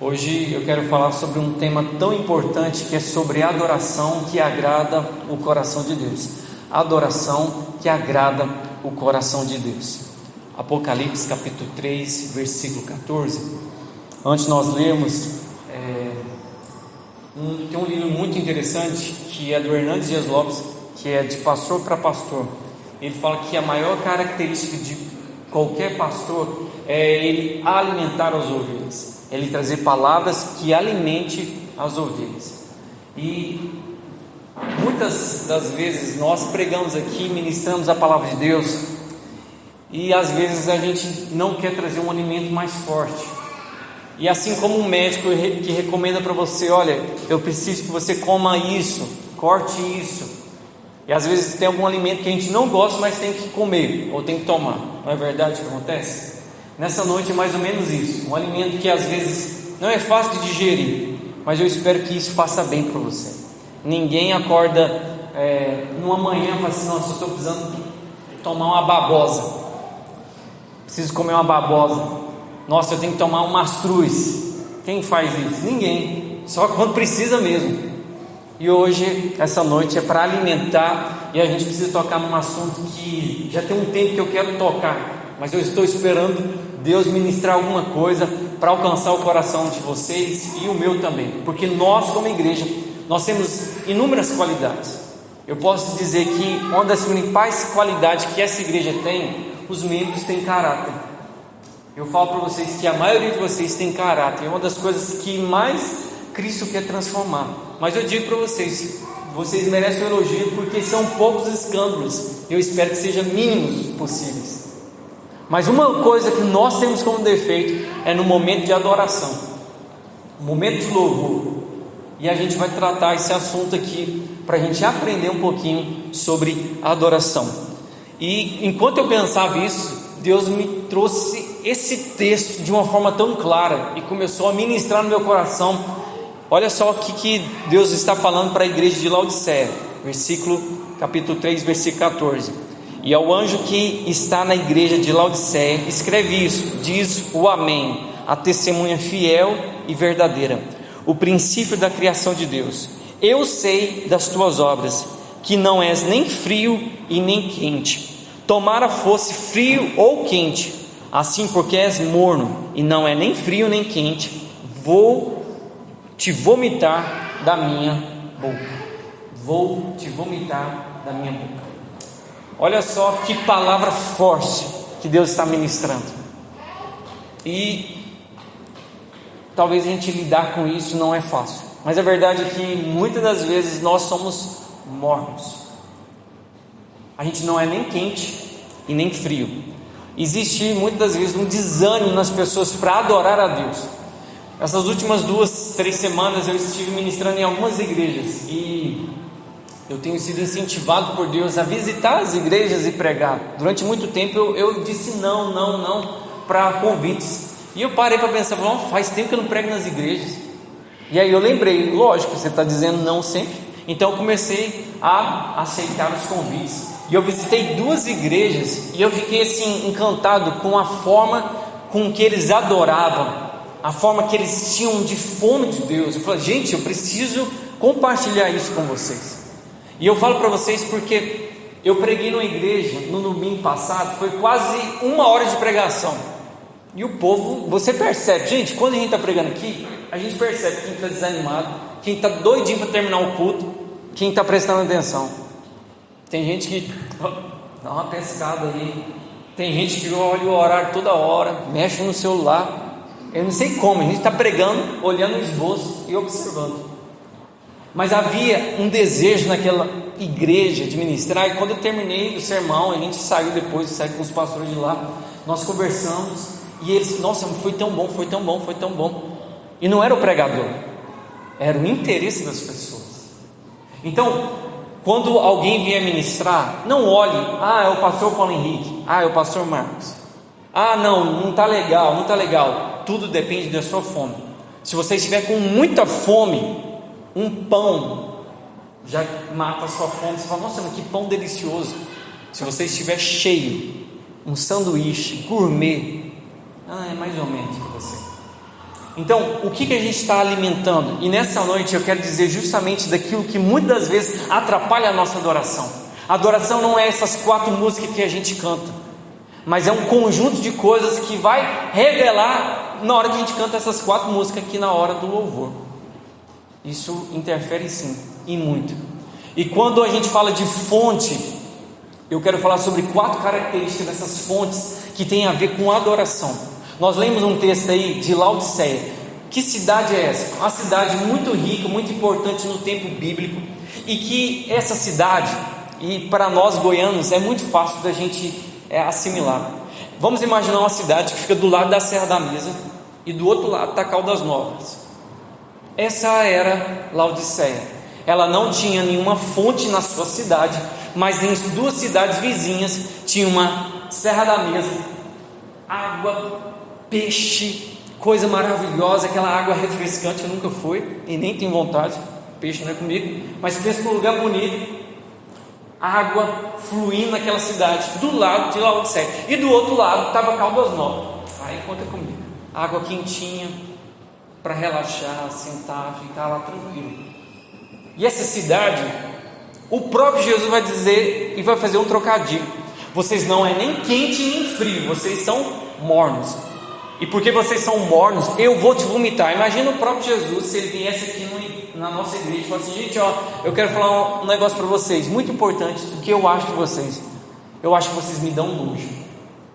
Hoje eu quero falar sobre um tema tão importante que é sobre adoração que agrada o coração de Deus. Adoração que agrada o coração de Deus. Apocalipse capítulo 3, versículo 14. Antes nós lemos, tem um livro muito interessante que é do Hernandes Dias Lopes, que é de pastor para pastor. Ele fala que a maior característica de qualquer pastor é ele alimentar as ovelhas. Ele trazer palavras que alimente as ovelhas. E muitas das vezes nós pregamos aqui, ministramos a palavra de Deus, e às vezes a gente não quer trazer um alimento mais forte. E assim como um médico que recomenda para você, olha, eu preciso que você coma isso, corte isso. E às vezes tem algum alimento que a gente não gosta, mas tem que comer ou tem que tomar. Não é verdade que acontece? Nessa noite é mais ou menos isso. Um alimento que às vezes não é fácil de digerir, mas eu espero que isso faça bem para você. Ninguém acorda numa manhã e fala assim: nossa, eu estou precisando tomar uma babosa, preciso comer uma babosa, nossa, eu tenho que tomar um mastruz. Quem faz isso? Ninguém, só quando precisa mesmo. E hoje, essa noite é para alimentar, e a gente precisa tocar num assunto que já tem um tempo que eu quero tocar, mas eu estou esperando Deus ministrar alguma coisa para alcançar o coração de vocês e o meu também, porque nós como igreja, nós temos inúmeras qualidades. Eu posso dizer que uma das principais qualidades que essa igreja tem, os membros têm caráter. Eu falo para vocês que a maioria de vocês tem caráter, é uma das coisas que mais Cristo quer transformar. Mas eu digo para vocês, vocês merecem um elogio, porque são poucos escândalos, eu espero que sejam mínimos possíveis. Mas uma coisa que nós temos como defeito é no momento de adoração, momento de louvor. E a gente vai tratar esse assunto aqui para a gente aprender um pouquinho sobre adoração. E enquanto eu pensava isso, Deus me trouxe esse texto de uma forma tão clara e começou a ministrar no meu coração. Olha só o que Deus está falando para a igreja de Laodiceia, capítulo 3, versículo 14. E ao anjo que está na igreja de Laodiceia, escreve isso, diz o Amém, a testemunha fiel e verdadeira, o princípio da criação de Deus. Eu sei das tuas obras, que não és nem frio e nem quente. Tomara fosse frio ou quente, assim porque és morno e não é nem frio nem quente, vou te vomitar da minha boca. Vou te vomitar da minha boca. Olha só que palavra forte que Deus está ministrando. E talvez a gente lidar com isso não é fácil, mas a verdade é que muitas das vezes nós somos mornos. A gente não é nem quente e nem frio. Existe muitas das vezes um desânimo nas pessoas para adorar a Deus. Essas últimas 2-3 semanas eu estive ministrando em algumas igrejas e eu tenho sido incentivado por Deus a visitar as igrejas e pregar. Durante muito tempo eu disse não para convites. E eu parei para pensar, faz tempo que eu não prego nas igrejas. E aí eu lembrei, lógico, você está dizendo não sempre. Então eu comecei a aceitar os convites. E eu visitei 2 igrejas e eu fiquei assim encantado com a forma com que eles adoravam, a forma que eles tinham de fome de Deus. Eu falei, gente, eu preciso compartilhar isso com vocês. E eu falo para vocês porque eu preguei numa igreja no domingo passado, foi quase 1 hora de pregação. E o povo, você percebe, gente, quando a gente está pregando aqui, a gente percebe quem está desanimado, quem está doidinho para terminar o culto, quem está prestando atenção. Tem gente que dá uma pescada aí, tem gente que olha o horário toda hora, mexe no celular. Eu não sei como, a gente está pregando, olhando o esboço e observando. Mas havia um desejo naquela igreja de ministrar. E quando eu terminei o sermão, a gente saiu depois, saí com os pastores de lá, nós conversamos, e eles, nossa, foi tão bom, foi tão bom, foi tão bom. E não era o pregador, era o interesse das pessoas. Então, quando alguém vier ministrar, não olhe, é o pastor Paulo Henrique, é o pastor Marcos, não está legal, não está legal. Tudo depende da sua fome. Se você estiver com muita fome, um pão já mata a sua fome. Você fala, nossa, mas que pão delicioso. Se você estiver cheio, um sanduíche gourmet, é mais ou menos para você. Então, o que a gente está alimentando? E nessa noite eu quero dizer justamente daquilo que muitas vezes atrapalha a nossa adoração. A adoração não é essas 4 músicas que a gente canta, mas é um conjunto de coisas que vai revelar na hora que a gente canta essas 4 músicas aqui na hora do louvor. Isso interfere sim, e muito. E quando a gente fala de fonte, eu quero falar sobre 4 características dessas fontes que tem a ver com adoração. Nós lemos um texto aí de Laodiceia. Que cidade é essa? Uma cidade muito rica, muito importante no tempo bíblico, e que essa cidade, e para nós goianos é muito fácil da gente assimilar. Vamos imaginar uma cidade que fica do lado da Serra da Mesa e do outro lado está Caldas Novas. Essa era Laodiceia. Ela não tinha nenhuma fonte na sua cidade, mas em 2 cidades vizinhas tinha uma Serra da Mesa, água, peixe, coisa maravilhosa, aquela água refrescante. Eu nunca fui e nem tenho vontade, peixe não é comigo, mas pensa num lugar bonito, água fluindo naquela cidade, do lado de Laodiceia, e do outro lado estava Caldas Novas. Aí conta comigo, água quentinha para relaxar, sentar, ficar lá tranquilo. E essa cidade, o próprio Jesus vai dizer e vai fazer um trocadilho: vocês não é nem quente nem frio, vocês são mornos. E porque vocês são mornos, eu vou te vomitar. Imagina o próprio Jesus se ele viesse aqui na nossa igreja e falasse: gente, eu quero falar um negócio para vocês, muito importante, do que eu acho de vocês. Eu acho que vocês me dão nojo.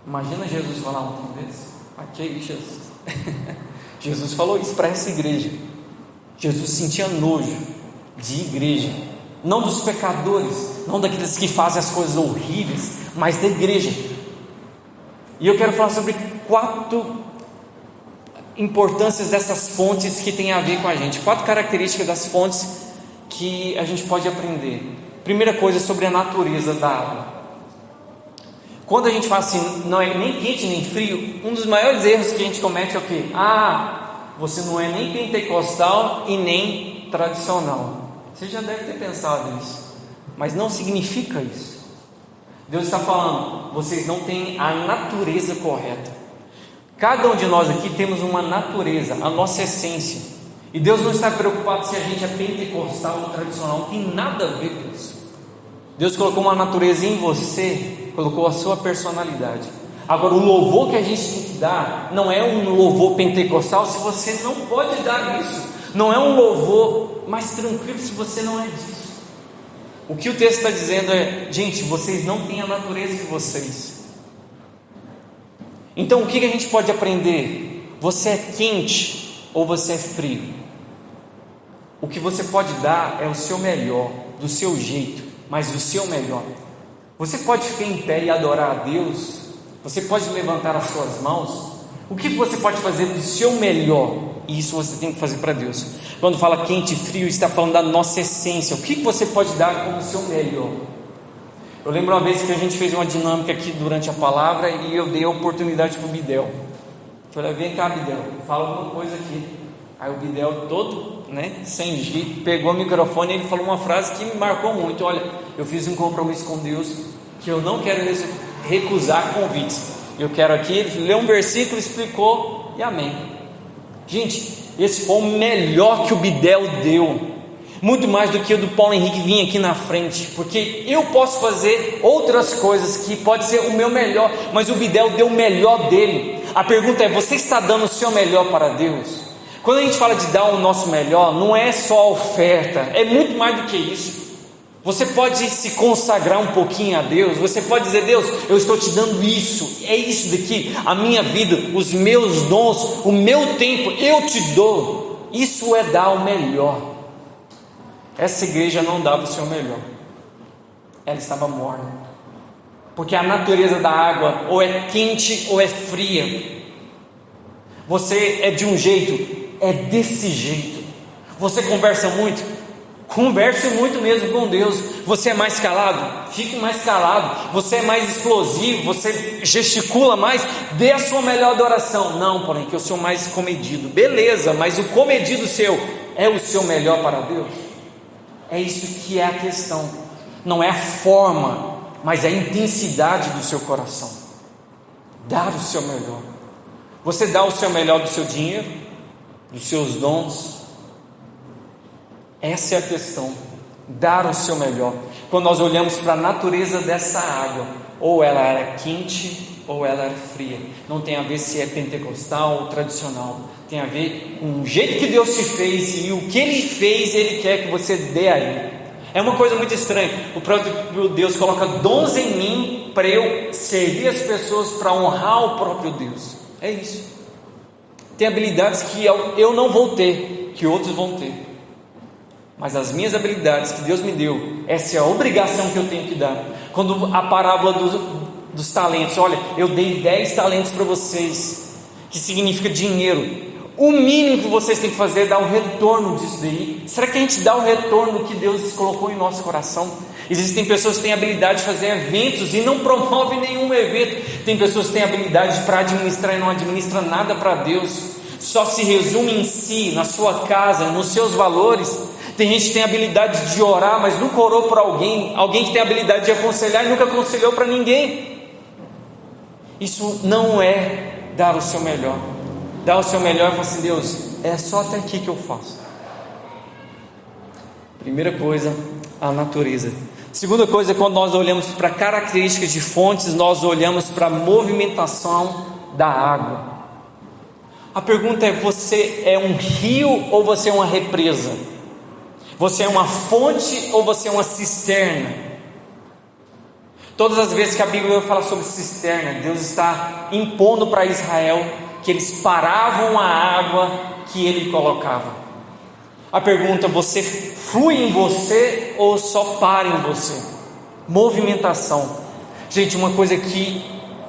Imagina Jesus falar um trem desse. Aqui, Jesus. Jesus falou isso para essa igreja. Jesus sentia nojo de igreja, não dos pecadores, não daqueles que fazem as coisas horríveis, mas da igreja. E eu quero falar sobre 4 importâncias dessas fontes que tem a ver com a gente, 4 características das fontes que a gente pode aprender. Primeira coisa, sobre a natureza da água. Quando a gente fala assim, não é nem quente nem frio, um dos maiores erros que a gente comete é o quê? Você não é nem pentecostal e nem tradicional. Você já deve ter pensado nisso, mas não significa isso. Deus está falando, vocês não têm a natureza correta. Cada um de nós aqui temos uma natureza, a nossa essência. E Deus não está preocupado se a gente é pentecostal ou tradicional, não tem nada a ver com isso. Deus colocou uma natureza em você, colocou a sua personalidade. Agora, o louvor que a gente tem que dar não é um louvor pentecostal se você não pode dar isso. Não é um louvor mais tranquilo se você não é disso. O que o texto está dizendo é: gente, vocês não têm a natureza de vocês. Então o que a gente pode aprender? Você é quente ou você é frio? O que você pode dar é o seu melhor, do seu jeito, mas o seu melhor. Você pode ficar em pé e adorar a Deus, você pode levantar as suas mãos. O que você pode fazer do seu melhor? E isso você tem que fazer para Deus. Quando fala quente e frio, está falando da nossa essência. O que você pode dar como o seu melhor? Eu lembro uma vez que a gente fez uma dinâmica aqui durante a palavra e eu dei a oportunidade para o Bidel. Eu falei: vem cá, Bidel, fala alguma coisa aqui. Aí o Bidel, todo sem jeito, pegou o microfone e ele falou uma frase que me marcou muito: olha, eu fiz um compromisso com Deus que eu não quero recusar convites. Eu quero aqui. Ele leu um versículo, explicou e amém. Gente, esse foi o melhor que o Bidel deu. Muito mais do que o do Paulo Henrique vir aqui na frente, porque eu posso fazer outras coisas que pode ser o meu melhor, mas o Bidel deu o melhor dele. A pergunta é: você está dando o seu melhor para Deus? Quando a gente fala de dar o nosso melhor, não é só a oferta, é muito mais do que isso. Você pode se consagrar um pouquinho a Deus, você pode dizer: Deus, eu estou te dando isso, é isso daqui, a minha vida, os meus dons, o meu tempo, eu te dou. Isso é dar o melhor. Essa igreja não dava o seu melhor, ela estava morna, porque a natureza da água ou é quente ou é fria. Você é de um jeito, é desse jeito. Você conversa muito, converse muito mesmo com Deus. Você é mais calado, fique mais calado. Você é mais explosivo, você gesticula mais, dê a sua melhor adoração. Não, porém, que eu sou mais comedido. Beleza, mas o comedido seu é o seu melhor para Deus? É isso que é a questão. Não é a forma, mas é a intensidade do seu coração. Dar o seu melhor. Você dá o seu melhor do seu dinheiro? dos seus dons. Essa é a questão, dar o seu melhor. Quando nós olhamos para a natureza dessa água, ou ela era quente ou ela era fria. Não tem a ver se é pentecostal ou tradicional, tem a ver com o jeito que Deus te fez, e o que Ele fez, Ele quer que você dê a Ele. É uma coisa muito estranha. O próprio Deus coloca dons em mim para eu servir as pessoas, para honrar o próprio Deus. É isso. Tem habilidades que eu não vou ter, que outros vão ter. Mas as minhas habilidades que Deus me deu, essa é a obrigação que eu tenho que dar. Quando a parábola dos talentos, olha, eu dei 10 talentos para vocês, que significa dinheiro. O mínimo que vocês têm que fazer é dar um retorno disso daí. Será que a gente dá o retorno que Deus colocou em nosso coração? Existem pessoas que têm habilidade de fazer eventos e não promovem nenhum evento. Tem pessoas que têm habilidade para administrar e não administram nada para Deus. Só se resume em si, na sua casa, nos seus valores. Tem gente que tem habilidade de orar, mas nunca orou por alguém. Alguém que tem habilidade de aconselhar e nunca aconselhou para ninguém. Isso não é dar o seu melhor. Dar o seu melhor e falar assim: Deus, é só até aqui que eu faço. Primeira coisa, a natureza. Segunda coisa, quando nós olhamos para características de fontes, nós olhamos para a movimentação da água. A pergunta é: você é um rio ou você é uma represa? Você é uma fonte ou você é uma cisterna? Todas as vezes que a Bíblia fala sobre cisterna, Deus está impondo para Israel que eles paravam a água que Ele colocava. A pergunta: você flui em você ou só para em você? Movimentação. Gente, uma coisa que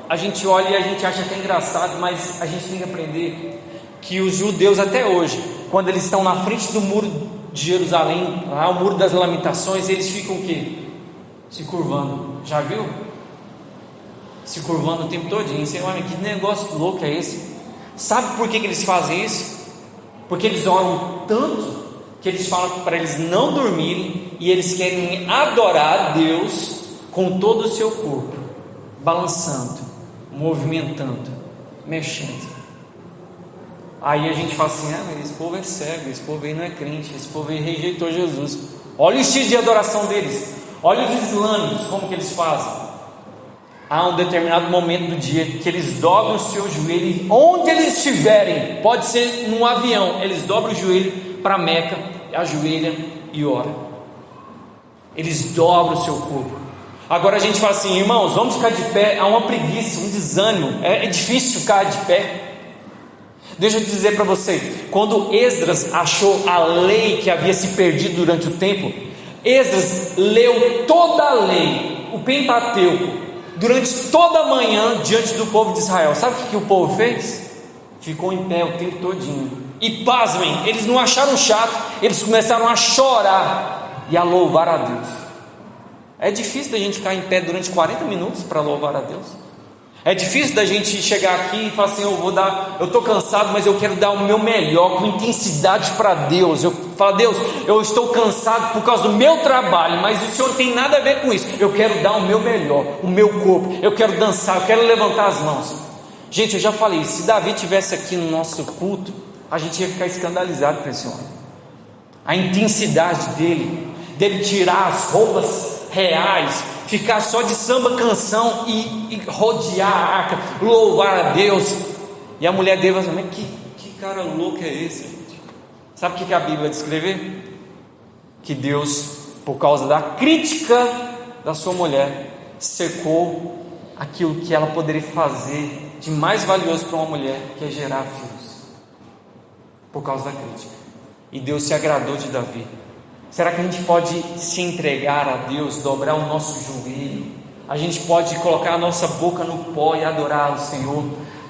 a gente olha e a gente acha que é engraçado, mas a gente tem que aprender que os judeus até hoje, quando eles estão na frente do muro de Jerusalém, lá o muro das lamentações, eles ficam o quê? Se curvando. Já viu? Se curvando o tempo todinho. Você olha, que negócio louco é esse? Sabe por que eles fazem isso? Porque eles oram tanto que eles falam para eles não dormirem, e eles querem adorar a Deus com todo o seu corpo, balançando, movimentando, mexendo. Aí a gente fala assim: mas esse povo é cego, esse povo aí não é crente, esse povo aí rejeitou Jesus. Olha o estilo de adoração deles. Olha os islâmicos, como que eles fazem. Há um determinado momento do dia que eles dobram o seu joelho, onde eles estiverem, pode ser num avião, eles dobram o joelho para Meca, ajoelham e oram. Eles dobram o seu corpo. Agora a gente fala assim: irmãos, vamos ficar de pé. Há uma preguiça, um desânimo, é difícil ficar de pé. Deixa eu dizer para você, quando Esdras achou a lei que havia se perdido durante o tempo, Esdras leu toda a lei, o Pentateuco, durante toda a manhã diante do povo de Israel. Sabe o que o povo fez? Ficou em pé o tempo todinho. E pasmem, eles não acharam chato, eles começaram a chorar e a louvar a Deus. É difícil da gente ficar em pé durante 40 minutos para louvar a Deus. É difícil da gente chegar aqui e falar assim: eu estou cansado, mas eu quero dar o meu melhor, com intensidade para Deus. Eu falo: Deus, eu estou cansado por causa do meu trabalho, mas o Senhor não tem nada a ver com isso. Eu quero dar o meu melhor, o meu corpo, eu quero dançar, eu quero levantar as mãos. Gente, eu já falei, se Davi estivesse aqui no nosso culto, a gente ia ficar escandalizado com esse homem. A intensidade dele tirar as roupas reais, ficar só de samba canção e rodear a arca, louvar a Deus. E a mulher dele vai dizer: mas que cara louco é esse, gente? Sabe o que a Bíblia vai descrever? Que Deus, por causa da crítica da sua mulher, secou aquilo que ela poderia fazer de mais valioso para uma mulher, que é gerar filhos, por causa da crítica. E Deus se agradou de Davi. Será que a gente pode se entregar a Deus, dobrar o nosso joelho? A gente pode colocar a nossa boca no pó e adorar o Senhor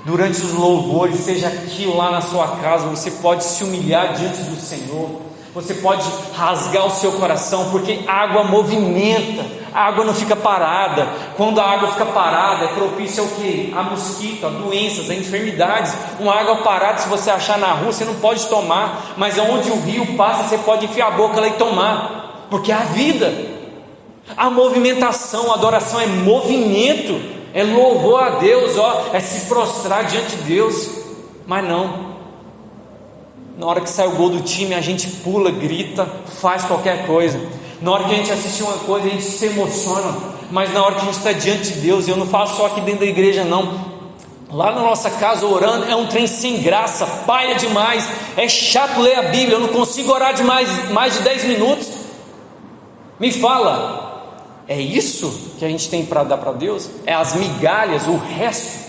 durante os louvores, seja aqui ou lá na sua casa. Você pode se humilhar diante do Senhor, você pode rasgar o seu coração, porque a água movimenta, a água não fica parada. Quando a água fica parada, é propício ao que? A mosquito, a doenças, a enfermidades. Uma água parada, se você achar na rua, você não pode tomar, mas onde o rio passa, você pode enfiar a boca lá e tomar, porque é a vida. A movimentação, a adoração é movimento, é louvor a Deus, é se prostrar diante de Deus. Mas Na hora que sai o gol do time, a gente pula, grita, faz qualquer coisa. Na hora que a gente assiste uma coisa, a gente se emociona. Mas na hora que a gente está diante de Deus, eu não falo só aqui dentro da igreja não, lá na nossa casa orando, é um trem sem graça, paia demais, é chato ler a Bíblia, eu não consigo orar de mais de 10 minutos. Me fala, é isso que a gente tem para dar para Deus? É as migalhas, o resto?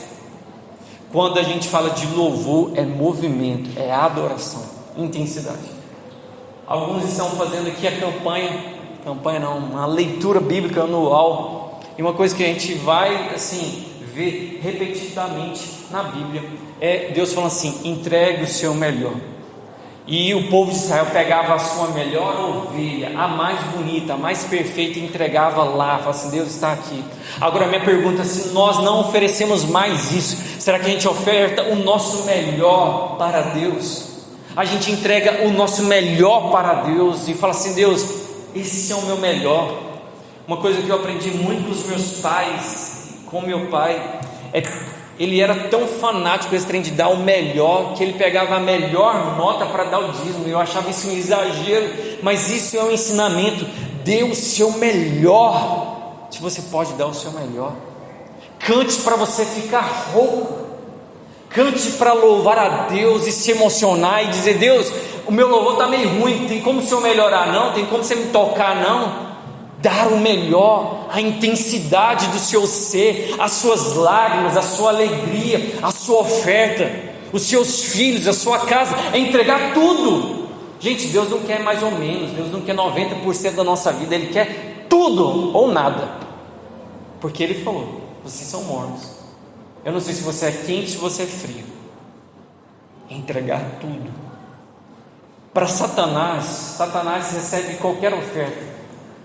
Quando a gente fala de louvor, é movimento, é adoração, intensidade. Alguns estão fazendo aqui a campanha não, uma leitura bíblica anual, e uma coisa que a gente vai assim ver repetidamente na Bíblia é Deus falando assim: entregue o seu melhor. E o povo de Israel pegava a sua melhor ovelha, a mais bonita, a mais perfeita, e entregava lá, falava assim: Deus está aqui. Agora a minha pergunta é: se nós não oferecemos mais isso, será que a gente oferta o nosso melhor para Deus? A gente entrega o nosso melhor para Deus e fala assim: Deus, esse é o meu melhor. Uma coisa que eu aprendi muito com os meus pais, com meu pai, ele era tão fanático esse trem de dar o melhor, que ele pegava a melhor nota para dar o dízimo. Eu achava isso um exagero, mas isso é um ensinamento. Dê o seu melhor, se você pode dar o seu melhor. Cante para você ficar rouco, cante para louvar a Deus e se emocionar e dizer: Deus, o meu louvor está meio ruim, tem como o Senhor melhorar? Não, tem como você me tocar? Não. Dar o melhor, a intensidade do seu ser, as suas lágrimas, a sua alegria, a sua oferta, os seus filhos, a sua casa, é entregar tudo. Gente, Deus não quer mais ou menos, Deus não quer 90% da nossa vida, Ele quer tudo ou nada, porque Ele falou: vocês são mornos. Eu não sei se você é quente ou se você é frio. Entregar tudo. Para Satanás recebe qualquer oferta.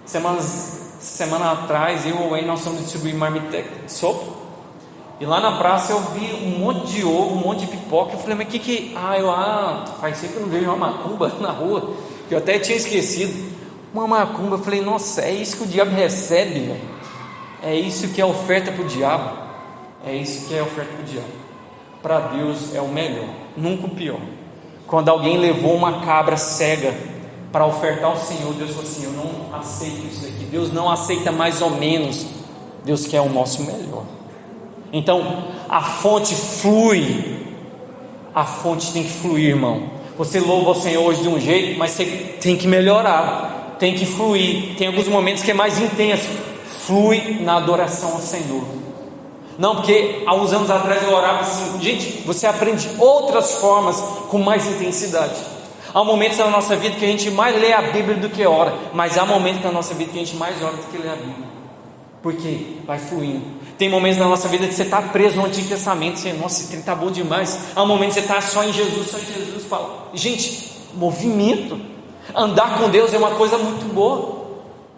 Semana atrás, eu e o Wayne, nós fomos distribuir marmitex de sopa, e lá na praça eu vi um monte de ovo, um monte de pipoca. Eu falei: mas faz tempo que eu não vejo uma macumba na rua, que eu até tinha esquecido. Uma macumba. Eu falei: nossa, é isso que o diabo recebe, velho. É isso que é oferta para o diabo. É isso que é oferta para o diabo. Para Deus é o melhor, nunca o pior. Quando alguém levou uma cabra cega para ofertar ao Senhor, Deus falou assim: eu não aceito isso aqui. Deus não aceita mais ou menos, Deus quer o nosso melhor. Então a fonte flui, a fonte tem que fluir, irmão. Você louva o Senhor hoje de um jeito, mas você tem que melhorar, tem que fluir. Tem alguns momentos que é mais intenso, flui na adoração ao Senhor. Não, porque há uns anos atrás eu orava assim, gente, você aprende outras formas com mais intensidade. Há momentos na nossa vida que a gente mais lê a Bíblia do que ora, mas há momentos na nossa vida que a gente mais ora do que lê a Bíblia, porque vai fluindo. Tem momentos na nossa vida que você está preso no Antigo Testamento, você, nossa, esse trem está bom demais. Há momentos que você está só em Jesus, fala, gente, movimento, andar com Deus é uma coisa muito boa.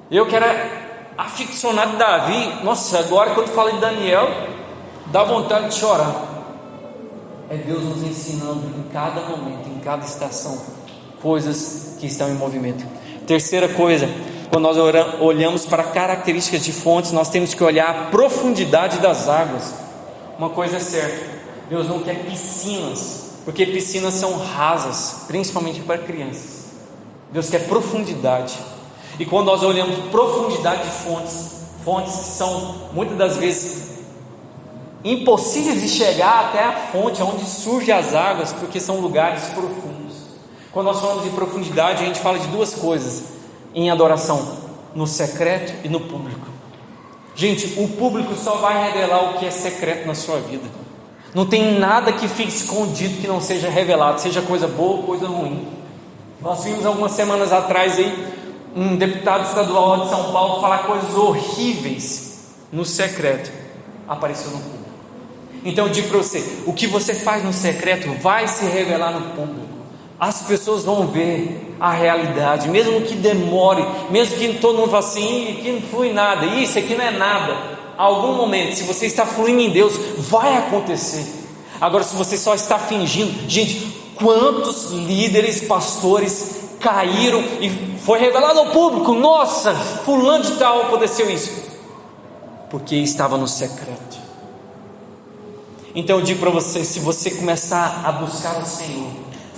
Eu que era aficionado de Davi, nossa, agora quando fala de Daniel, dá vontade de chorar. É Deus nos ensinando em cada momento, em cada estação, coisas que estão em movimento. Terceira coisa, quando nós olhamos para características de fontes, nós temos que olhar a profundidade das águas. Uma coisa é certa, Deus não quer piscinas, porque piscinas são rasas, principalmente para crianças. Deus quer profundidade. E quando nós olhamos profundidade de fontes que são muitas das vezes impossíveis de chegar até a fonte onde surgem as águas, porque são lugares profundos. Quando nós falamos de profundidade, a gente fala de duas coisas em adoração: no secreto e no público. Gente, o público só vai revelar o que é secreto na sua vida. Não tem nada que fique escondido que não seja revelado, seja coisa boa ou coisa ruim. Nós vimos algumas semanas atrás aí um deputado estadual de São Paulo falar coisas horríveis no secreto, apareceu no público. Então eu digo para você, o que você faz no secreto vai se revelar no público. As pessoas vão ver a realidade, mesmo que demore, mesmo que todo mundo fale assim, que não flui nada, isso aqui não é nada. Algum momento, se você está fluindo em Deus, vai acontecer. Agora, se você só está fingindo, gente, quantos líderes, pastores caíram e foi revelado ao público: nossa, fulano de tal aconteceu isso, porque estava no secreto. Então eu digo para você, se você começar a buscar o Senhor,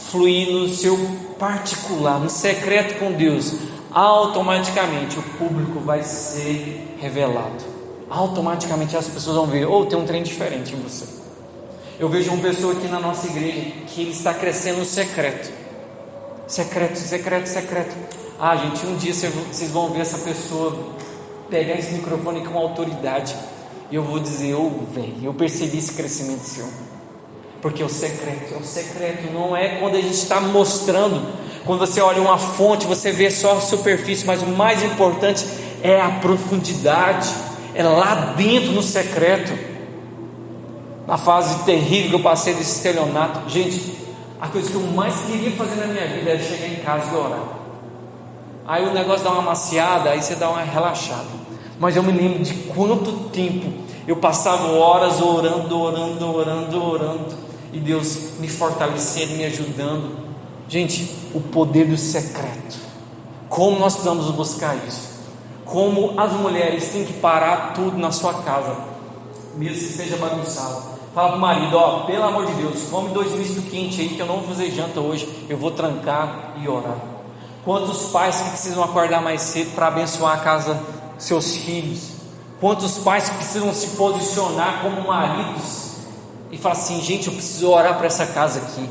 fluir no seu particular, no secreto com Deus, automaticamente o público vai ser revelado. Automaticamente as pessoas vão ver, tem um trem diferente em você. Eu vejo uma pessoa aqui na nossa igreja que ele está crescendo no secreto. Secreto. Gente, um dia vocês vão ver essa pessoa pegar esse microfone com autoridade, e eu vou dizer, eu percebi esse crescimento seu. Porque o secreto não é quando a gente está mostrando. Quando você olha uma fonte, você vê só a superfície, mas o mais importante é a profundidade, é lá dentro no secreto. Na fase terrível que eu passei desse estelionato, gente, a coisa que eu mais queria fazer na minha vida era chegar em casa e orar. Aí o negócio dá uma maciada, aí você dá uma relaxada. Mas eu me lembro de quanto tempo eu passava horas orando, e Deus me fortalecendo, me ajudando. Gente, o poder do secreto, como nós precisamos buscar isso, como as mulheres têm que parar tudo na sua casa, mesmo que seja bagunçado. Fala para o marido, pelo amor de Deus, come 2 mistos quentes aí, que eu não vou fazer janta hoje, eu vou trancar e orar. Quantos pais que precisam acordar mais cedo para abençoar a casa dos seus filhos? Quantos pais que precisam se posicionar como maridos e falar assim, gente, eu preciso orar para essa casa aqui.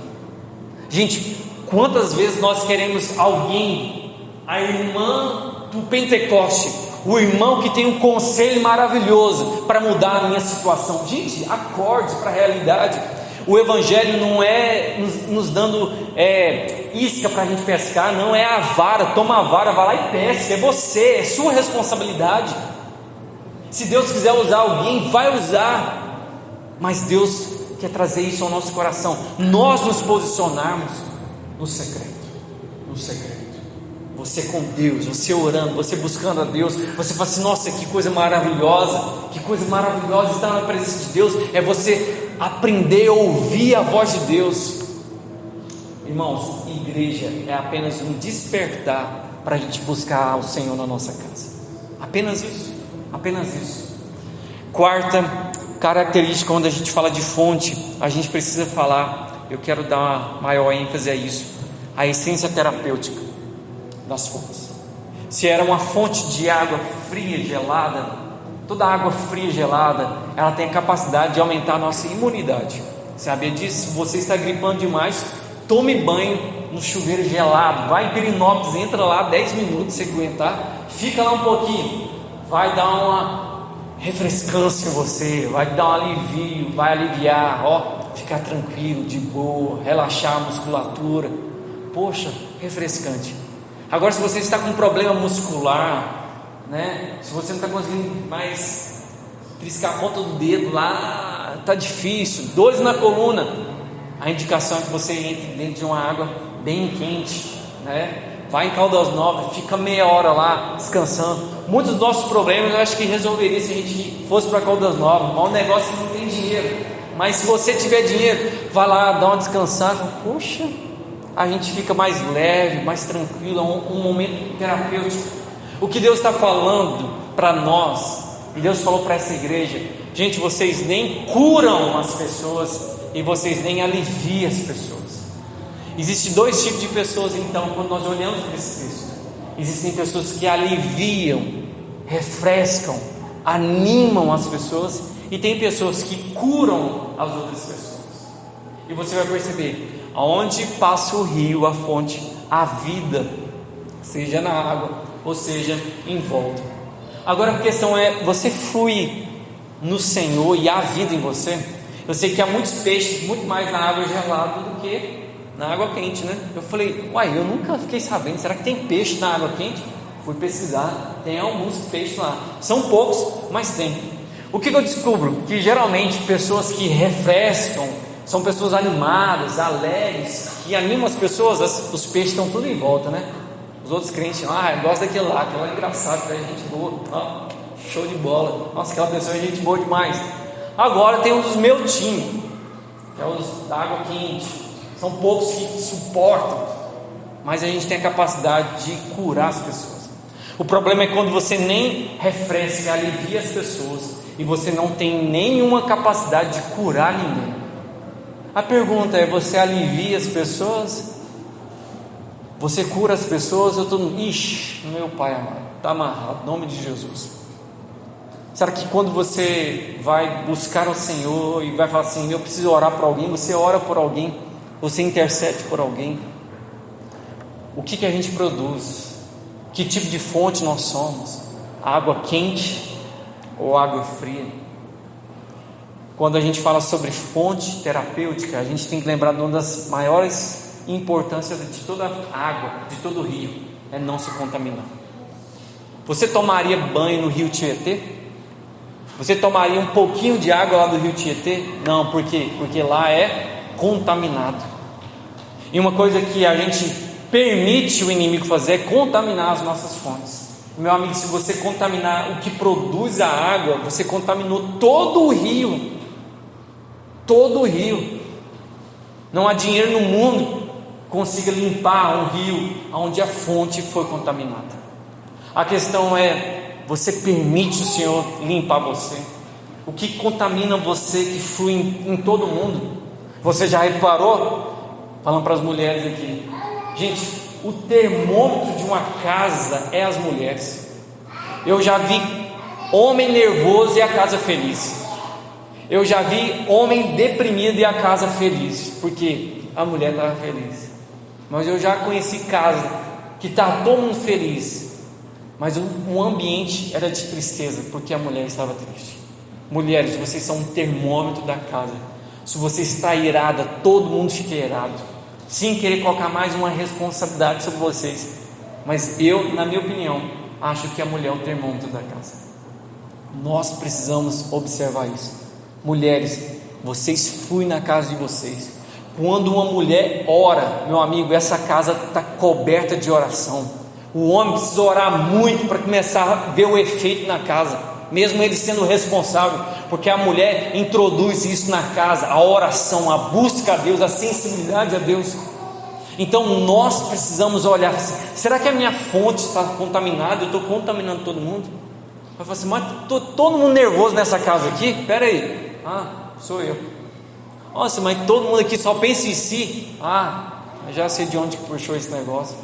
Gente, quantas vezes nós queremos alguém, a irmã do Pentecoste, o irmão que tem um conselho maravilhoso para mudar a minha situação. Gente, acorde para a realidade. O Evangelho não é nos dando isca para a gente pescar, não é a vara, toma a vara, vai lá e pesca, é você, é sua responsabilidade. Se Deus quiser usar alguém, vai usar, mas Deus quer trazer isso ao nosso coração, nós nos posicionarmos no secreto, você com Deus, você orando, você buscando a Deus, você fala assim, nossa, que coisa maravilhosa estar na presença de Deus, é você aprender a ouvir a voz de Deus. Irmãos, igreja é apenas um despertar para a gente buscar o Senhor na nossa casa, apenas isso. Quarta característica, quando a gente fala de fonte, a gente precisa falar, eu quero dar uma maior ênfase a isso, a essência terapêutica das fontes. Se era uma fonte de água fria, gelada, toda água fria, gelada, ela tem a capacidade de aumentar a nossa imunidade. Sabia disso? Se você está gripando demais, tome banho no chuveiro gelado, vai em Pirinópolis, entra lá 10 minutos, se aguentar, fica lá um pouquinho, vai dar uma refrescância em você, vai dar um alivio, vai aliviar, ficar tranquilo, de boa, relaxar a musculatura. Poxa, refrescante. Agora, se você está com um problema muscular, se você não está conseguindo mais triscar a ponta do dedo lá, está difícil, dores na coluna, a indicação é que você entre dentro de uma água bem quente, vai em Caldas Novas, fica meia hora lá descansando. Muitos dos nossos problemas eu acho que resolveria se a gente fosse para Caldas Novas, mas o negócio não tem dinheiro. Mas se você tiver dinheiro, vai lá, dá uma descansada. Poxa, a gente fica mais leve, mais tranquilo, um momento terapêutico. O que Deus está falando para nós, e Deus falou para essa igreja, gente, vocês nem curam as pessoas e vocês nem aliviam as pessoas. Existem 2 tipos de pessoas, então, quando nós olhamos para esse texto. Existem pessoas que aliviam, refrescam, animam as pessoas, e tem pessoas que curam as outras pessoas. E você vai perceber, aonde passa o rio, a fonte, a vida, seja na água, ou seja em volta. Agora a questão é, você flui no Senhor e há vida em você? Eu sei que há muitos peixes, muito mais na água gelada do que na água quente, Eu falei, eu nunca fiquei sabendo, será que tem peixe na água quente? Fui pesquisar, tem alguns peixes lá, são poucos, mas tem. O que eu descubro? Que geralmente pessoas que refrescam, são pessoas animadas, alegres, que animam as pessoas, os peixes estão tudo em volta, Os outros crentes, eu gosto daquele lá, aquela é engraçado, aquela é gente boa, show de bola, nossa, aquela pessoa é gente boa demais. Agora tem um dos meus time, que é os da água quente. São poucos que suportam, mas a gente tem a capacidade de curar as pessoas. O problema é quando você nem refresca, alivia as pessoas, e você não tem nenhuma capacidade de curar ninguém. A pergunta é: você alivia as pessoas? Você cura as pessoas? Eu estou, meu Pai amado, está amarrado, em nome de Jesus. Será que quando você vai buscar o Senhor e vai falar assim, eu preciso orar por alguém, você ora por alguém, você intercede por alguém? O que a gente produz? Que tipo de fonte nós somos? Água quente ou água fria? Quando a gente fala sobre fonte terapêutica, a gente tem que lembrar de uma das maiores importâncias de toda água, de todo rio, é não se contaminar. Você tomaria banho no rio Tietê? Você tomaria um pouquinho de água lá do rio Tietê? Não, por quê? Porque lá é contaminado. E uma coisa que a gente permite o inimigo fazer é contaminar as nossas fontes. Meu amigo, se você contaminar o que produz a água, você contaminou todo o rio. Todo o rio. Não há dinheiro no mundo que consiga limpar um rio onde a fonte foi contaminada. A questão é: você permite o Senhor limpar você? O que contamina você, que flui em todo mundo? Você já reparou? Falando para as mulheres aqui, gente, o termômetro de uma casa é as mulheres. Eu já vi homem nervoso e a casa feliz. Eu já vi homem deprimido e a casa feliz, porque a mulher estava feliz. Mas eu já conheci casa que está todo mundo feliz, mas o ambiente era de tristeza, porque a mulher estava triste. Mulheres, vocês são um termômetro da casa. Se você está irada, todo mundo fica irado, sem querer colocar mais uma responsabilidade sobre vocês. Mas eu, na minha opinião, acho que a mulher é o termômetro da casa. Nós precisamos observar isso. Mulheres, vocês fluem na casa de vocês. Quando uma mulher ora, meu amigo, essa casa está coberta de oração. O homem precisa orar muito para começar a ver o efeito na casa, mesmo ele sendo responsável, porque a mulher introduz isso na casa, a oração, a busca a Deus, a sensibilidade a Deus. Então nós precisamos olhar, será que a minha fonte está contaminada? Eu estou contaminando todo mundo? Vai falar assim, mas estou todo mundo nervoso nessa casa aqui? Espera aí, sou eu. Nossa, mas todo mundo aqui só pensa em si. Eu já sei de onde puxou esse negócio.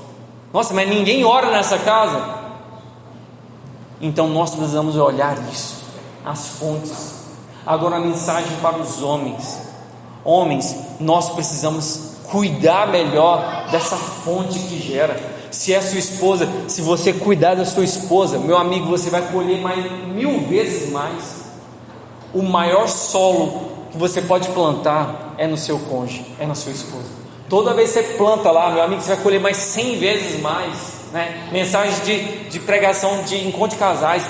Nossa, mas ninguém ora nessa casa. Então nós precisamos olhar isso, as fontes. Agora a mensagem para os homens. Homens, nós precisamos cuidar melhor dessa fonte que gera. Se é sua esposa, se você cuidar da sua esposa, meu amigo, você vai colher mais 1000 vezes mais. O maior solo que você pode plantar é no seu cônjuge, é na sua esposa. Toda vez que você planta lá, meu amigo, você vai colher mais 100 vezes mais, né? Mensagem de pregação de encontro de casais.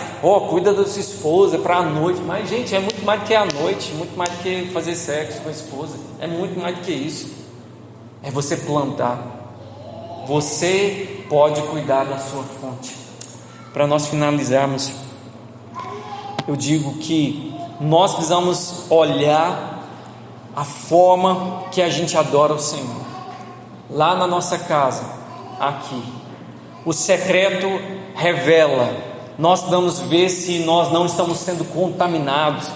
Cuida da sua esposa para a noite. Mas gente, é muito mais do que a noite, muito mais do que fazer sexo com a esposa. É muito mais do que isso. É você plantar. Você pode cuidar da sua fonte. Para nós finalizarmos, eu digo que nós precisamos olhar a forma que a gente adora o Senhor. Lá na nossa casa, aqui, o secreto revela. Nós precisamos ver se nós não estamos sendo contaminados.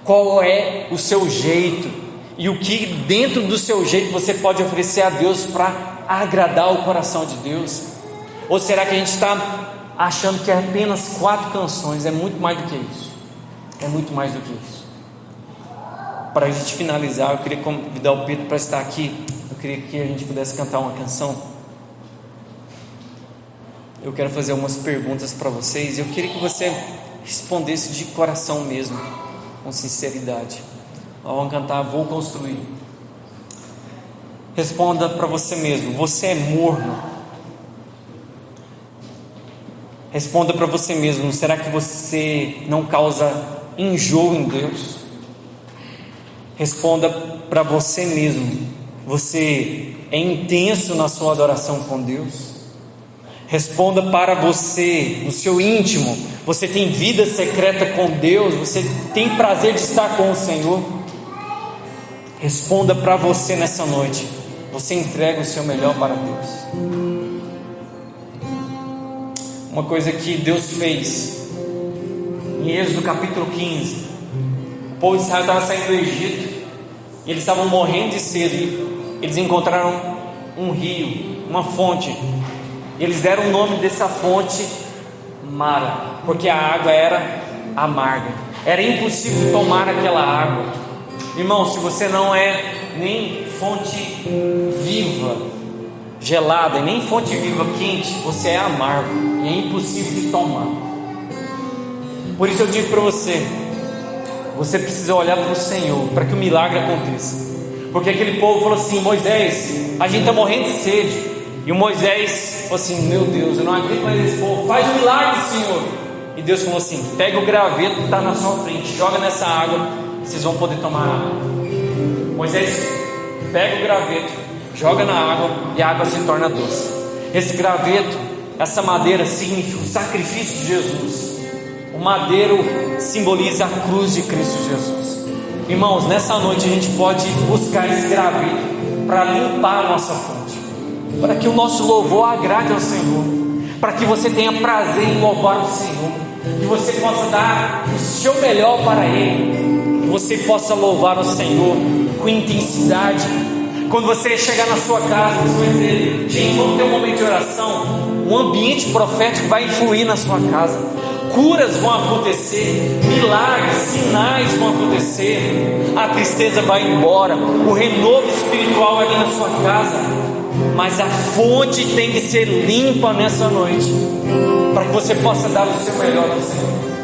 Qual é o seu jeito e o que dentro do seu jeito você pode oferecer a Deus para agradar o coração de Deus? Ou será que a gente está achando que é apenas 4 canções? É muito mais do que isso. É muito mais do que isso. Para a gente finalizar, eu queria convidar o Pedro para estar aqui. Eu queria que a gente pudesse cantar uma canção. Eu quero fazer algumas perguntas para vocês. Eu queria que você respondesse de coração mesmo, com sinceridade. Nós vamos cantar Vou Construir. Responda para você mesmo: você é morno? Responda para você mesmo: será que você não causa enjoo em Deus? Responda para você mesmo: você é intenso na sua adoração com Deus? Responda para você, no seu íntimo: você tem vida secreta com Deus? Você tem prazer de estar com o Senhor? Responda para você nessa noite: você entrega o seu melhor para Deus? Uma coisa que Deus fez em Êxodo capítulo 15, o povo de Israel estava saindo do Egito, e eles estavam morrendo de sede. Eles encontraram um rio, uma fonte. Eles deram o nome dessa fonte Mara, porque a água era amarga. Era impossível tomar aquela água. Irmão, se você não é nem fonte viva gelada, nem fonte viva quente, você é amargo e é impossível de tomar. Por isso eu digo para você, você precisa olhar para o Senhor para que o milagre aconteça. Porque aquele povo falou assim: Moisés, a gente está morrendo de sede. E o Moisés falou assim: meu Deus, eu não aguento mais esse povo, faz um milagre, Senhor. E Deus falou assim: pega o graveto que está na sua frente, joga nessa água, vocês vão poder tomar água. Moisés pega o graveto, joga na água e a água se torna doce. Esse graveto, essa madeira significa o sacrifício de Jesus. O madeiro simboliza a cruz de Cristo Jesus. Irmãos, nessa noite a gente pode buscar esse graveto para limpar a nossa fonte, para que o nosso louvor agrade ao Senhor, para que você tenha prazer em louvar o Senhor, que você possa dar o seu melhor para Ele, que você possa louvar o Senhor com intensidade. Quando você chegar na sua casa, você vai dizer: gente, vamos ter um momento de oração. Um ambiente profético vai influir na sua casa, curas vão acontecer, milagres, sinais vão acontecer, a tristeza vai embora, o renovo espiritual vai vir na sua casa. Mas a fonte tem que ser limpa nessa noite, para que você possa dar o seu melhor ao Senhor.